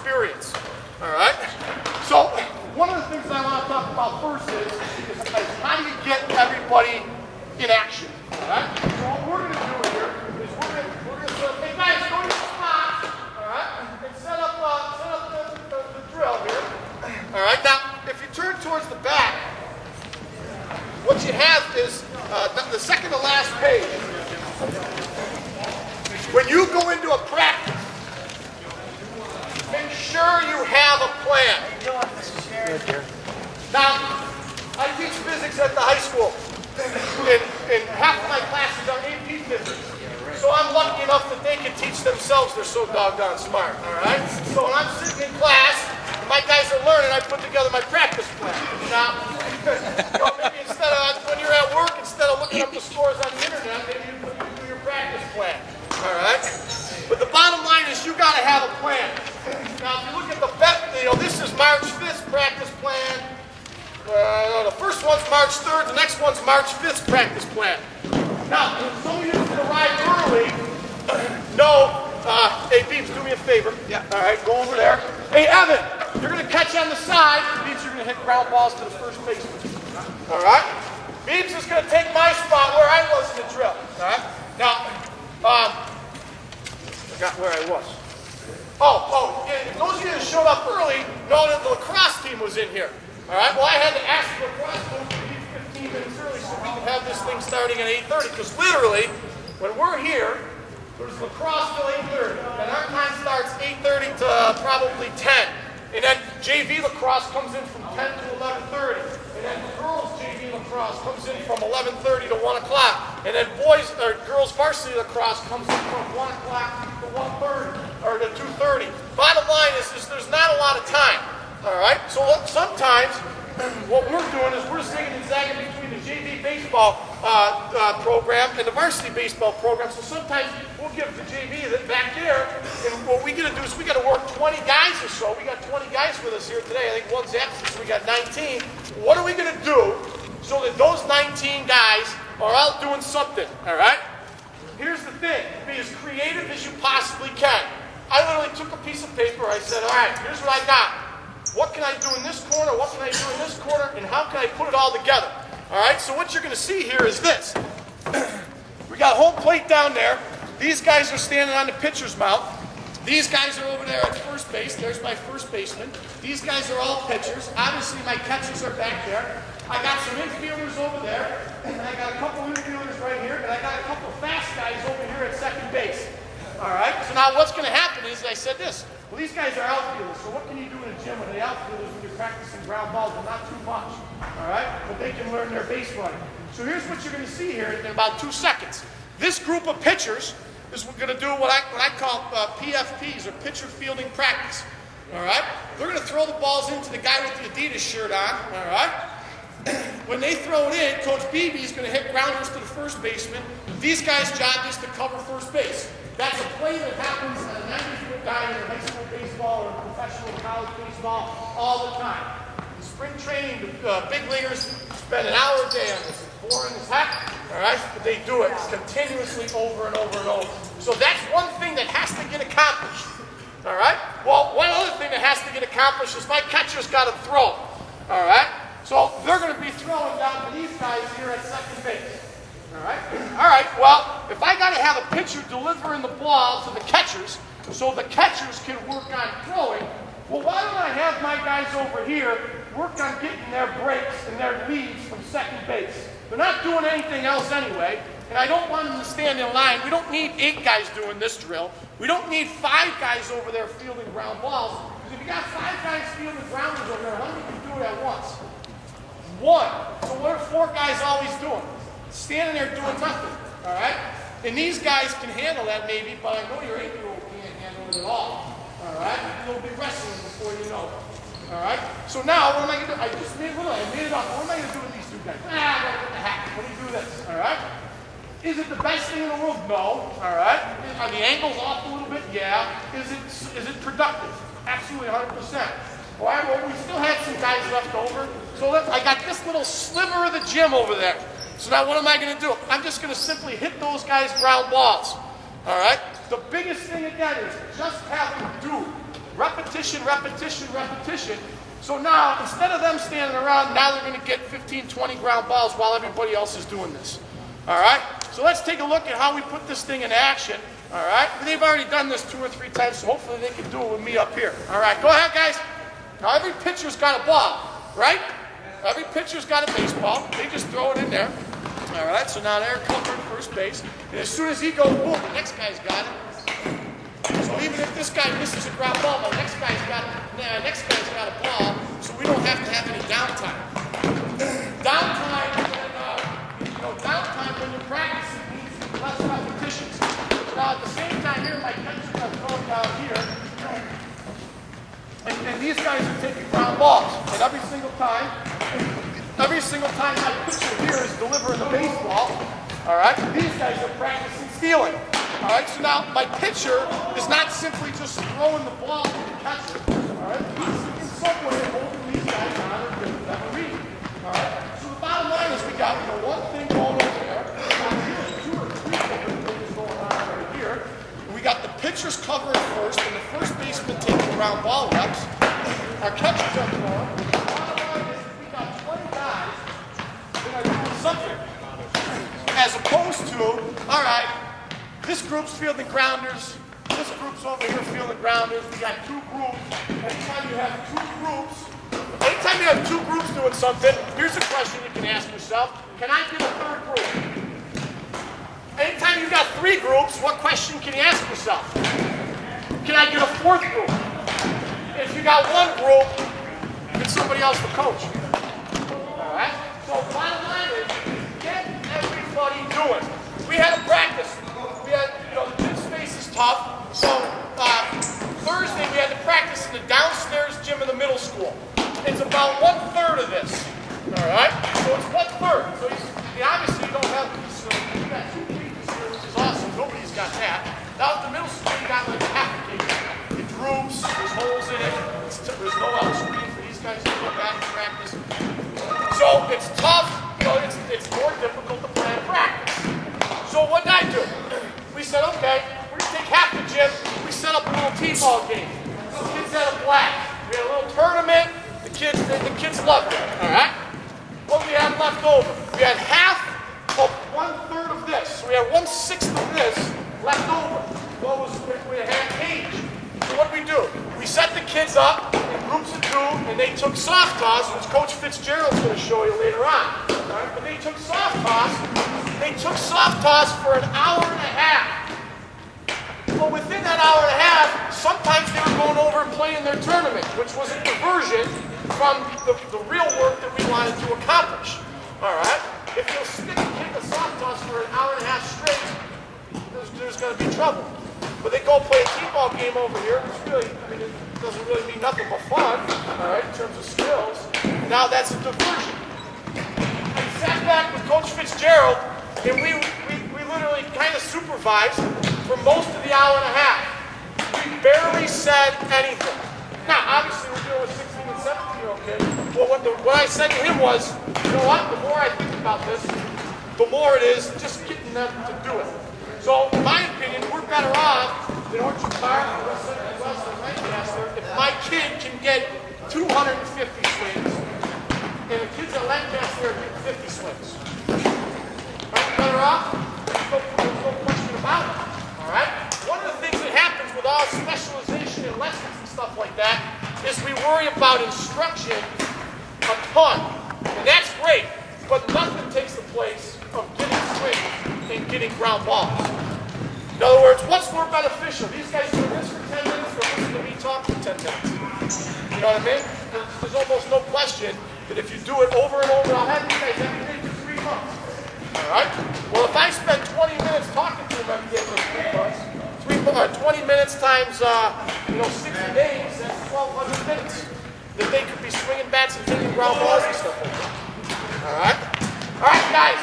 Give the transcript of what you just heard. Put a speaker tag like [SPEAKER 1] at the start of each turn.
[SPEAKER 1] experience. All right? So one of the things I want to talk about first is how do you get everybody in action? All right? So what we're going to do here is we're going to say, hey guys, go to your spot, all right, and set up the drill here. All right? Now, if you turn towards the back, what you have is the second to last page. When you go into a practice, make sure you have a plan. Now, I teach physics at the high school, and half of my classes are AP physics. So I'm lucky enough that they can teach themselves. They're so doggone smart, all right? So when I'm sitting in class, my guys are learning, I put together my practice plan. Now, maybe instead of, when you're at work, instead of looking up the scores on the internet, maybe you do your practice plan. All right? But the bottom line is you got to have a plan. Now, if you look at the this is March 5th practice plan. The first one's March 3rd. The next one's March 5th practice plan. Now, if some of you arrive early, hey, Beebs, do me a favor. Yeah. All right, go over there. Hey, Evan, you're going to catch on the side. Beebs, you're going to hit ground balls to the first baseman. All right? Beebs is going to take my spot where I was in the drill. All right? Now, forgot where I was. And those of you that showed up early know that the lacrosse team was in here. All right? Well, I had to ask the lacrosse coach to leave 15 minutes early so we could have this thing starting at 8:30. Because literally, when we're here, there's lacrosse till 8:30. And our time starts 8:30 to probably 10. And then JV lacrosse comes in from 10 to 11:30. And then girls JV lacrosse comes in from 11:30 to 1 o'clock. And then girls varsity lacrosse comes in from 1 o'clock to 1:30 or to 2:30. Bottom line is there's not a lot of time. All right? So sometimes what we're doing is we're zigging and zagging between the JV baseball program and the varsity baseball program. So sometimes we'll give the JV back there, and what we got to do is we got to work 20 guys or so. We got 20 guys with us here today. I think one's absent, so we got 19. What are we going to do so that those 19 guys are out doing something? All right? Here's the thing. Be as creative as you possibly can. I literally took a piece of paper. I said, all right, here's what I got. What can I do in this corner? What can I do in this corner? And how can I put it all together? All right, so what you're going to see here is this. We got home plate down there. These guys are standing on the pitcher's mound. These guys are over there at first base. There's my first baseman. These guys are all pitchers. Obviously, my catchers are back there. I got some infielders over there. And I got a couple infielders right here. And I got a couple fast guys over here at second base. All right, so now what's going to happen is, I said this. Well, these guys are outfielders, so what can you do in a gym with the outfielders when you're practicing ground balls? Well, not too much, all right? But they can learn their base running. So here's what you're going to see here in about 2 seconds. This group of pitchers is going to do what I call PFPs, or pitcher fielding practice, all right? They're going to throw the balls into the guy with the Adidas shirt on, all right? When they throw it in, Coach Beebe is going to hit grounders to the first baseman. These guys' job is to cover first base. That's a play that happens at a 90-foot guy in high school baseball or professional college baseball all the time. In spring training, the big leaguers spend an hour a day on this. It's boring as heck, all right? But they do it continuously over and over and over. So that's one thing that has to get accomplished, all right? Well, one other thing that has to get accomplished is my catcher's got to throw, all right? So they're going to be throwing down to these guys here at second base. All right, well, if I got to have a pitcher delivering the ball to the catchers so the catchers can work on throwing, well, why don't I have my guys over here work on getting their breaks and their leads from second base? They're not doing anything else anyway, and I don't want them to stand in line. We don't need 8 guys doing this drill. We don't need 5 guys over there fielding ground balls, because if you got 5 guys fielding grounders over there, how many can do it at once? 1. So what are 4 guys always doing? Standing there doing nothing, all right? And these guys can handle that maybe, but I know your 8-year-old can't handle it at all right? You'll be wrestling before you know it, all right? So now, what am I going to do? I just made it up. What am I going to do with these 2 guys? What the heck? What do you do this, all right? Is it the best thing in the world? No, all right? Are the angles off a little bit? Yeah. Is it productive? Absolutely 100%. All right, well, we still had some guys left over. So I got this little sliver of the gym over there. So now what am I going to do? I'm just going to simply hit those guys' ground balls. All right? The biggest thing again is just have them do repetition. repetition, repetition, repetition. So now, instead of them standing around, now they're going to get 15, 20 ground balls while everybody else is doing this. All right? So let's take a look at how we put this thing in action. All right? They've already done this 2 or 3 times, so hopefully they can do it with me up here. All right, go ahead, guys. Now, every pitcher's got a ball, right? Every pitcher's got a baseball. They just throw it in there. All right, so now they're covering first base. And as soon as he goes, boom, the next guy's got it. So even if this guy misses a ground ball, the next guy's got a ball, so we don't have to have any downtime. Downtime when you're practicing means less repetitions. So now at the same time here, my catchers are throwing down here, and these guys are taking ground balls. And every single time my pitcher here is delivering the baseball, all right, these guys are practicing stealing. All right, so now my pitcher is not simply just throwing the ball to the catcher. All right, he's in some way holding these guys on or giving them a read. All right, so the bottom line is we got one thing going over there, we got here 2 or 3 different things going on right here. We got the pitchers covering first, and the first baseman taking ground ball reps. Our catchers are throwing. The bottom line is we got 20 guys that are doing something, as opposed to, all right, this group's fielding grounders. This group's over here fielding grounders. We got 2 groups. Anytime you have 2 groups doing something, here's a question you can ask yourself. Can I get a 3rd group? Anytime you got 3 groups, what question can you ask yourself? Can I get a 4th group? If you got 1 group, get somebody else to coach. All right? So bottom line is, get everybody doing. We had a practice. We had, the gym space is tough, so Thursday we had to practice in the downstairs gym of the middle school. It's about 1/3 of this, all right? So it's 1/3. So obviously you don't have the facility. You got 2 bleachers here, which is awesome. Nobody's got that. Now at the middle school, you got like half a cake. It droops, there's holes in it. There's no out screen for these guys to look at and practice. So it's tough. It's more difficult to plan practice. So what did I do? We said, okay, we're going to take half the gym. We set up a little t-ball game. The kids had a blast. We had a little tournament. The kids loved it, all right? What we had left over? We had half of 1/3 of this. So we had 1/6 of this left over. What was we had cage. So what did we do? We set the kids up in groups of 2, and they took soft toss, which Coach Fitzgerald's going to show you later on. All right? But they took soft toss. They took soft toss for an hour and a half. Well, within that hour and a half, sometimes they were going over and playing their tournament, which was a diversion from the real work that we wanted to accomplish. All right? If you'll stick and kick a soft toss for an hour and a half straight, there's going to be trouble. But they go play a t-ball game over here, which really, it doesn't really mean nothing but fun, all right, in terms of skills. Now that's a diversion. I sat back with Coach Fitzgerald, and we literally kind of supervised for most of the hour and a half. We barely said anything. Now, obviously, we're dealing with 16 and 17-year-old kids. Well, what I said to him was, you know what? The more I think about this, the more it is just getting them to do it. So, in my opinion, we're better off in Orchard Park and Western Lancaster if my kid can get 250 swings, and the kids at Lancaster are getting 50 swings. Aren't we better off? There's no question about it. All right? One of the things that happens with all specialization and lessons and stuff like that is we worry about instruction a ton. And that's great, but nothing takes the place of getting swings and getting ground balls. In other words, what's more beneficial? These guys doing this for 10 minutes or listen to me talk for 10 minutes? You know what I mean? There's almost no question that if you do it over and over, I'll have you guys every day for 3 months. All right? Well, if I spend 20 minutes talking to them every day for 3 months, 20 minutes times 60 days, that's 1,200 minutes that they could be swinging bats and taking ground balls and stuff like that. All right? All right, guys.